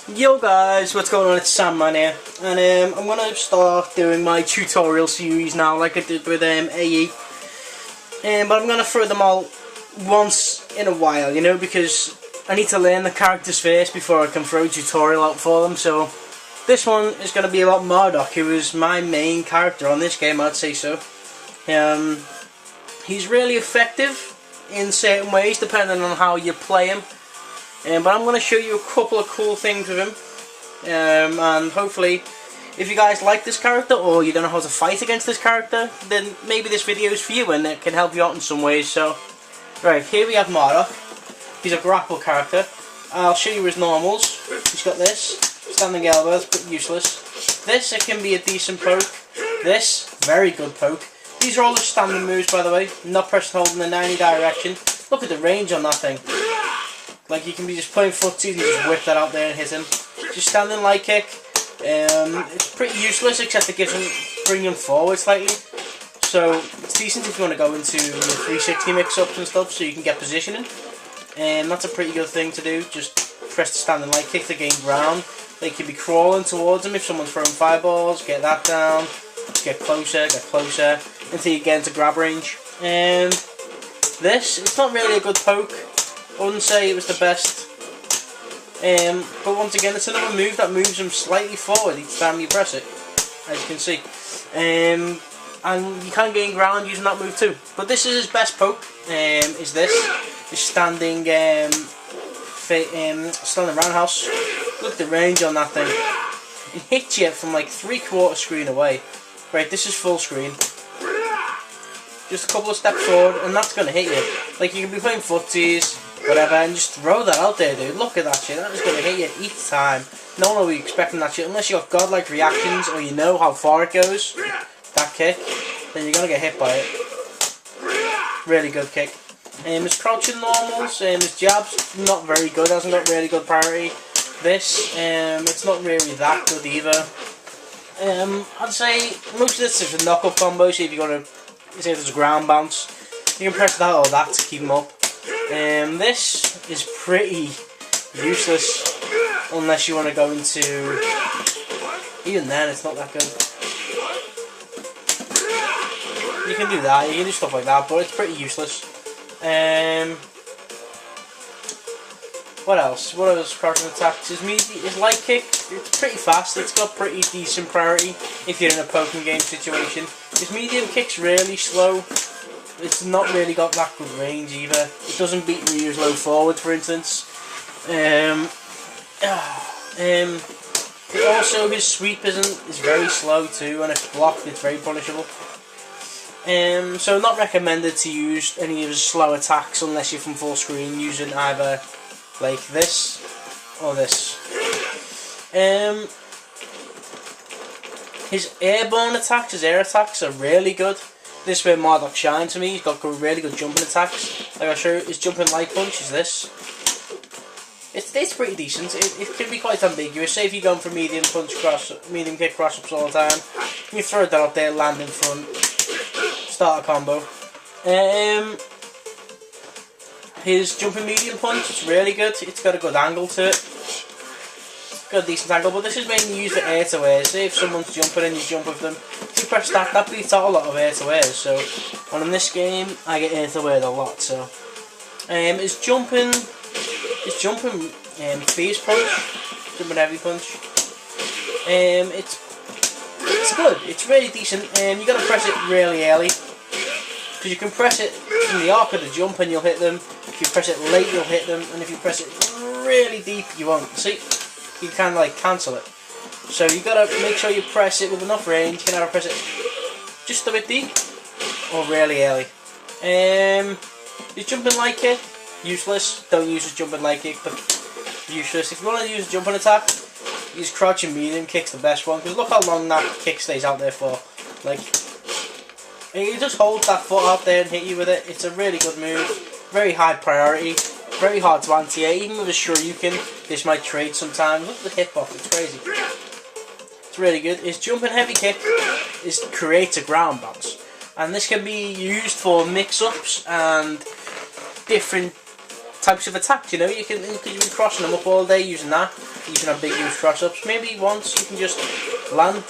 Yo guys, what's going on? It's Sandman here, and I'm gonna start doing my tutorial series now, like I did with AE. But I'm gonna throw them all once in a while, you know, because I need to learn the characters first before I can throw a tutorial out for them. So this one is gonna be about Marduk, who is my main character on this game, I'd say so. He's really effective in certain ways, depending on how you play him. But I'm going to show you a couple of cool things with him, and hopefully if you guys like this character or you don't know how to fight against this character, then maybe this video is for you and it can help you out in some ways. So, right, here we have Marduk. He's a grapple character. I'll show you his normals. He's got this, standing elbows, but useless. This, it can be a decent poke. This, very good poke. These are all the standing moves, by the way, not press and hold in any direction. Look at the range on that thing. Like, you can be just playing footsies and just whip that out there and hit him. Just standing light kick. It's pretty useless, except it gives him, bring him forward slightly. So it's decent if you want to go into your 360 mix-ups and stuff, so you can get positioning. That's a pretty good thing to do. Just press the standing light kick to gain ground. They can be crawling towards him if someone's throwing fireballs. Get that down. Get closer, until you get into grab range. This, it's not really a good poke. I wouldn't say it was the best, but once again it's another move that moves him slightly forward each time you press it, as you can see, and you can gain ground using that move too. But this is his best poke, is standing standing roundhouse. Look at the range on that thing. It hits you from like 3/4 screen away. Right, this is full screen. Just a couple of steps forward and that's going to hit you. Like, you can be playing footsies, whatever, and just throw that out there, dude. Look at that shit. That is going to hit you each time. No one will be expecting that shit unless you got godlike reactions or you know how far it goes. That kick, then you're going to get hit by it. Really good kick. His crouching normals, his jabs, not very good. Hasn't got really good priority. This, it's not really that good either. I'd say most of this is a knock-up combo, so if you're going to, say if there's a ground bounce, you can press that or that to keep him up. This is pretty useless unless you want to go into, even then it's not that good. You can do that, you can do stuff like that, but it's pretty useless. What else? What else? Crouching attacks. His light kick, it's pretty fast. It's got pretty decent priority if you're in a poking game situation. His medium kick's really slow. It's not really got that good range either. It doesn't beat Ryu's low forward, for instance. Also, his sweep is very slow too, and it's blocked. It's very punishable. So not recommended to use any of his slow attacks unless you're from full screen, using either like this or this. His airborne attacks, his air attacks are really good. This is where Marduk shines to me. He's got really good jumping attacks. Like I show you, his jumping light punch is this. It's pretty decent. It can be quite ambiguous. Say if you're going for medium kick cross ups all the time, you throw that out there, land in front, start a combo. His jumping medium punch, it's really good. It's got a good angle to it. Got a decent angle, but this is mainly used for air to air. Say if someone's jumping and you jump with them, if you press that beats out a lot of air to airs. So, and in this game, I get air to air a lot. So, his jumping phase punch, jumping heavy punch. It's good. It's really decent. You gotta press it really early, because you can press it from the arc of the jump and you'll hit them. If you press it late, you'll hit them, and if you press it really deep, you won't. See, you can like cancel it. So you gotta make sure you press it with enough range. You can either press it just a bit deep or really early. His jumping light kick, useless. Don't use his jumping light kick, but useless. If you want to use a jumping attack, use crouching medium kick's the best one, because look how long that kick stays out there for. Like, you just hold that foot out there and hit you with it. It's a really good move. Very high priority. Very hard to anti-air. Even with a Shoryuken, this might trade sometimes. Look at the hitbox, it's crazy. It's really good. His jumping heavy kick creates a ground bounce. And this can be used for mix-ups and different types of attacks. You know, you can, because you've been crossing them up all day using that, using ambiguous cross-ups. Maybe once you can just land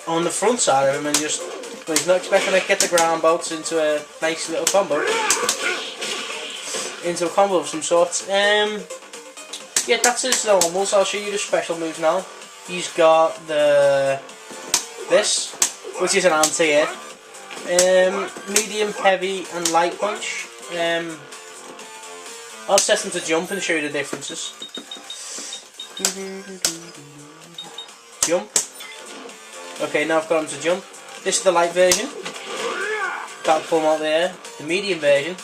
on the front side of him and just, when he's not expecting to get the ground bolts into a nice little combo, of some sort. Yeah, that's his normals. I'll show you the special moves now. He's got this, which is an anti-air. Medium, heavy, and light punch. I'll set him to jump and show you the differences. Jump. Okay, now I've got him to jump. This is the light version. That'll pull him out the air. The medium version,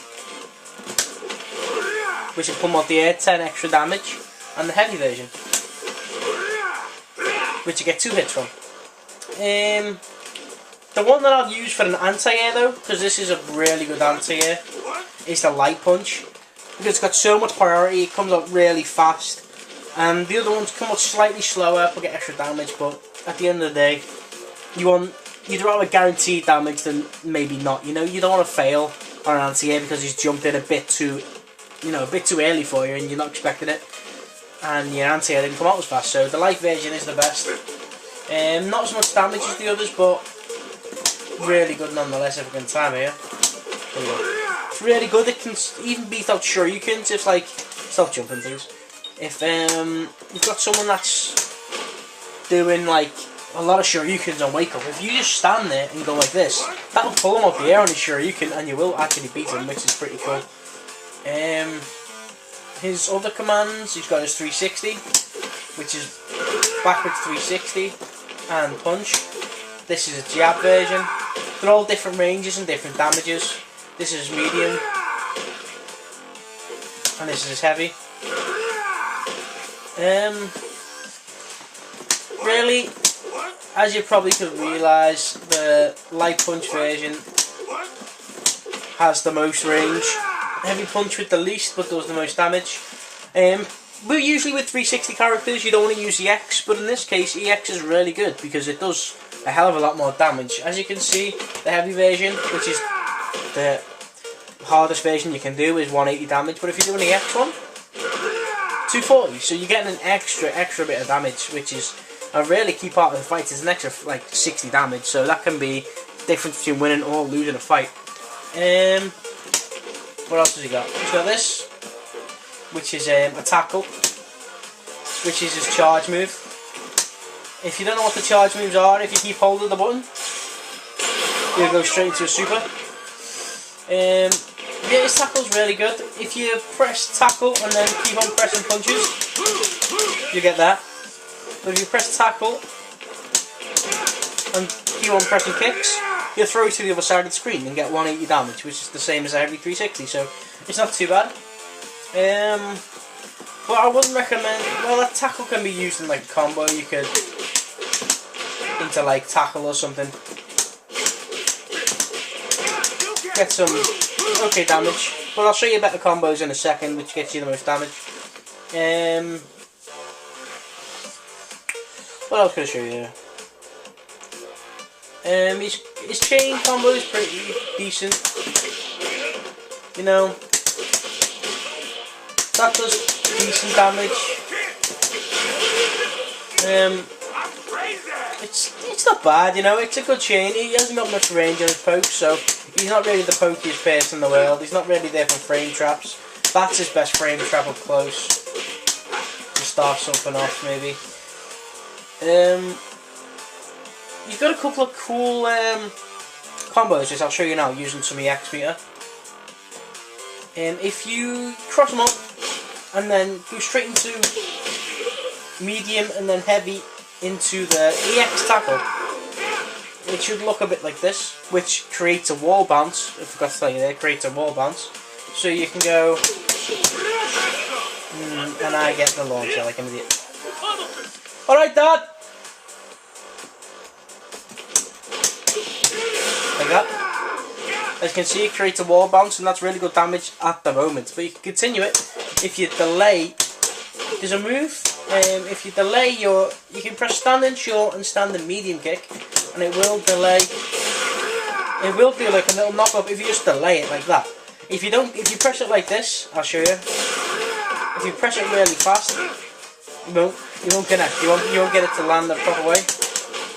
which will pull him out the air, 10 extra damage. And the heavy version, which you get 2 hits from. The one that I've used for an anti-air though, because this is a really good anti-air, is the light punch. Because it's got so much priority, it comes out really fast. And the other ones come out slightly slower, but get extra damage, but at the end of the day, you'd rather guaranteed damage than maybe not. You know, you don't want to fail on an anti-air because he's jumped in a bit too early for you and you're not expecting it. And your anti-air didn't come out as fast, so the light version is the best. Not as much damage as the others, but really good nonetheless if I can time here. There we go. It's really good. It can even beat out shurikens. It's like, stop jumping please. If you've got someone that's doing like a lot of shurikens on wake up, if you just stand there and go like this, that'll pull him off the air on his shuriken and you will actually beat him, which is pretty cool. His other commands, he's got his 360, which is backwards 360, and punch. This is a jab version. They're all different ranges and different damages. This is medium, and this is heavy. Really, as you probably could realise, the light punch version has the most range. Heavy punch with the least, but does the most damage. But usually with 360 characters, you don't want to use EX, but in this case, EX is really good because it does a hell of a lot more damage. As you can see, the heavy version, which is the hardest version you can do, is 180 damage, but if you do an EX one, 240. So you're getting an extra bit of damage, which is a really key part of the fight. It's an extra like 60 damage, so that can be the difference between winning or losing a fight. What else has he got? He's got this, which is a tackle, which is his charge move. If you don't know what the charge moves are, if you keep holding the button, you'll go straight into a super. Yeah, his tackle's really good. If you press tackle and then keep on pressing punches, you get that. But if you press tackle and keep on pressing kicks, you throw to the other side of the screen and get 180 damage, which is the same as a heavy 360, so it's not too bad. But I wouldn't recommend, well, that tackle can be used in like a combo. You could into like tackle or something, get some okay damage, but I'll show you better combos in a second which gets you the most damage. What else can I show you here? His chain combo is pretty decent, you know, that does decent damage. It's not bad, you know, it's a good chain. He hasn't got much range on his poke, so he's not really the pokiest person in the world. He's not really there for frame traps. That's his best frame trap up close, to start something off maybe. You've got a couple of cool combos, which I'll show you now using some EX meter. If you cross them up and then go straight into medium and then heavy into the EX tackle, it should look a bit like this, which creates a wall bounce. I forgot to tell you there, it creates a wall bounce. So you can go, and I get the launcher like an idiot. Alright, Dad! Like that. As you can see, it creates a wall bounce, and that's really good damage at the moment. But you can continue it if you delay. There's a move. If you delay you can press standing short and standing medium kick, and it will delay. It will do like a little knock up if you just delay it like that. If you press it like this, I'll show you. if you press it really fast, you won't connect. You won't get it to land the proper way.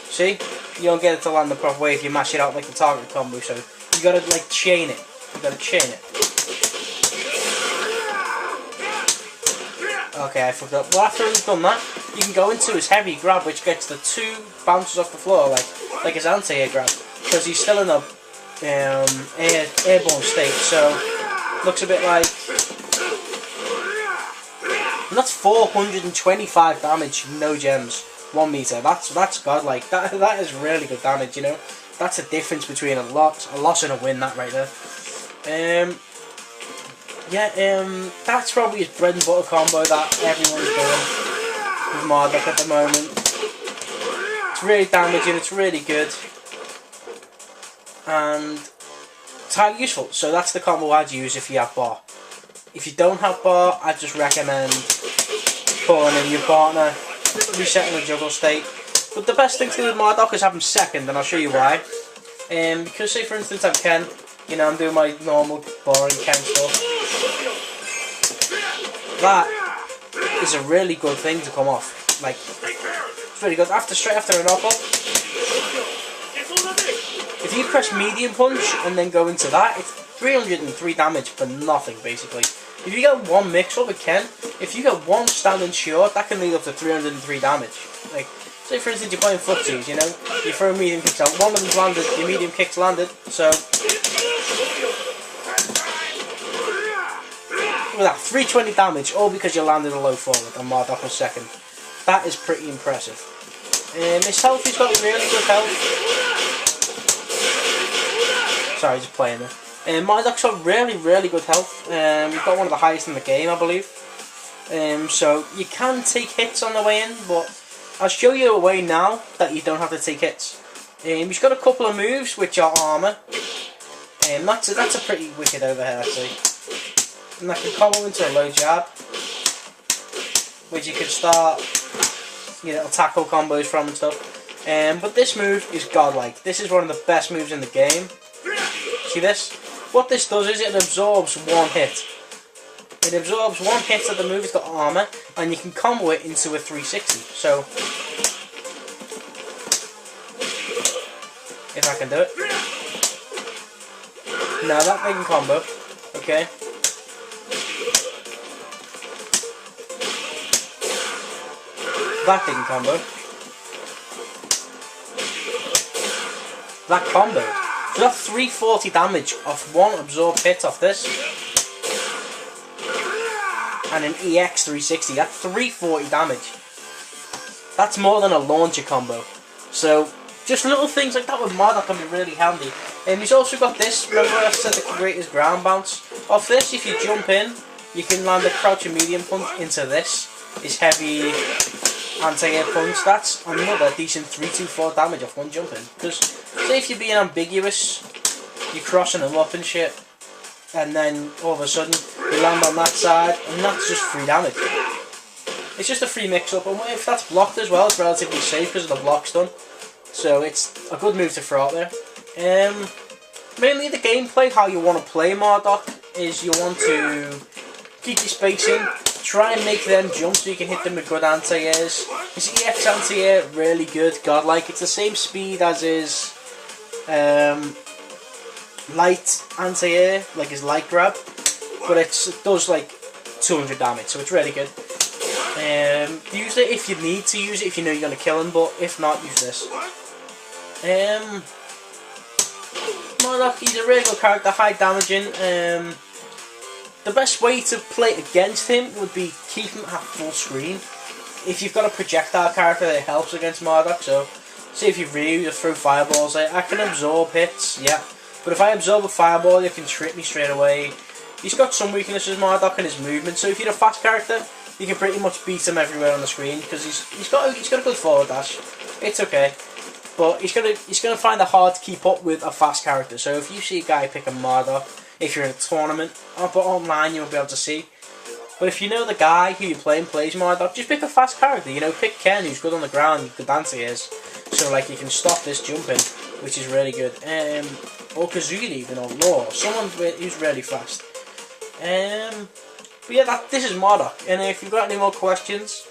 See? You won't get it to land the proper way if you mash it out like the target combo. So you gotta like chain it. You gotta chain it. Okay, I fucked up. Well, after he's done that, you can go into his heavy grab, which gets the 2 bounces off the floor, like his anti-air grab, because he's still in a airborne state. So looks a bit like. And that's 425 damage, no gems, 1 meter. That's godlike. That is really good damage. You know, that's a difference between a loss and a win. That right there. Yeah, that's probably his bread and butter combo that everyone's doing with Marduk at the moment. It's really damaging, it's really good, and it's highly useful. So that's the combo I'd use if you have bar. If you don't have bar, I'd just recommend pulling in your partner, resetting the juggle state. But the best thing to do with Marduk is have him second, and I'll show you why. Because say for instance I'm Ken, you know, I'm doing my normal boring Ken stuff. That is a really good thing to come off. Like, it's really good. Straight after a knockup, if you press medium punch and then go into that, it's 303 damage for nothing basically. If you get 1 mix up with Ken, if you get 1 standing short, that can lead up to 303 damage. Like, say for instance you're playing footsies, you know, you throw medium kicks out, one of them's landed, your medium kicks landed, so with that 320 damage, all because you landed a low forward and Marduk was second. That is pretty impressive. His health, he's got really good health. Sorry, just playing there. Marduk's got really good health. He's got one of the highest in the game, I believe. So you can take hits on the way in, but I'll show you a way now that you don't have to take hits. He's got a couple of moves which are armour. That's a pretty wicked overhead actually. And that can combo into a low jab, which you can start, you know, tackle combos from and stuff. But this move is godlike. This is one of the best moves in the game. See this? What this does is it absorbs 1 hit. It absorbs 1 hit of the move. It's got armor, and you can combo it into a 360. So, if I can do it. Now that thing can combo. Okay. That didn't combo. That combo. So that's 340 damage off 1 absorbed hit off this. And an EX 360. That's 340 damage. That's more than a launcher combo. So just little things like that with Marduk can be really handy. And he's also got this. Remember I said the greatest ground bounce? Off this, if you jump in, you can land a crouching medium punch into this. His heavy anti-air punch. That's another decent 324 damage off 1 jump in. Because say if you're being ambiguous, you're crossing them up and shit, and then all of a sudden you land on that side, and that's just 3 damage. It's just a free mix-up, and if that's blocked as well, it's relatively safe because the block's done. So it's a good move to throw out there. Mainly the gameplay, how you want to play Marduk, is you want to keep your spacing, try and make them jump so you can hit them with good anti-airs. His EX anti-air, really good, godlike. It's the same speed as his light anti-air, like his light grab, but it does like 200 damage, so it's really good. Use it if you need to use it, if you know you're going to kill him, but if not, use this. Marduk, he's a really good character, high damaging. The best way to play against him would be keep him at full screen. If you've got a projectile character, it helps against Marduk. So, say if you really just throw fireballs, I can absorb hits, yeah. But if I absorb a fireball, you can trip me straight away. He's got some weaknesses, Marduk, in his movement. So if you're a fast character, you can pretty much beat him everywhere on the screen because he's got a good forward dash. It's okay, but he's gonna find it hard to keep up with a fast character. So if you see a guy pick a Marduk, if you're in a tournament, but online you won't be able to see. But if you know the guy who you're playing plays Marduk, just pick a fast character. You know, pick Ken, who's good on the ground, good dancer is. So like you can stop this jumping, which is really good. Or Kazooie even, or Law, someone who's really fast. But yeah, this is Marduk, and if you've got any more questions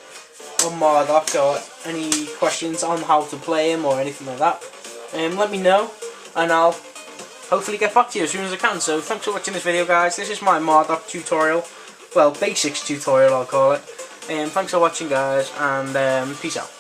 on Marduk or any questions on how to play him or anything like that, let me know, and I'll hopefully get back to you as soon as I can. So thanks for watching this video, guys. This is my Marduk tutorial, well, basics tutorial I'll call it. Thanks for watching, guys, and peace out.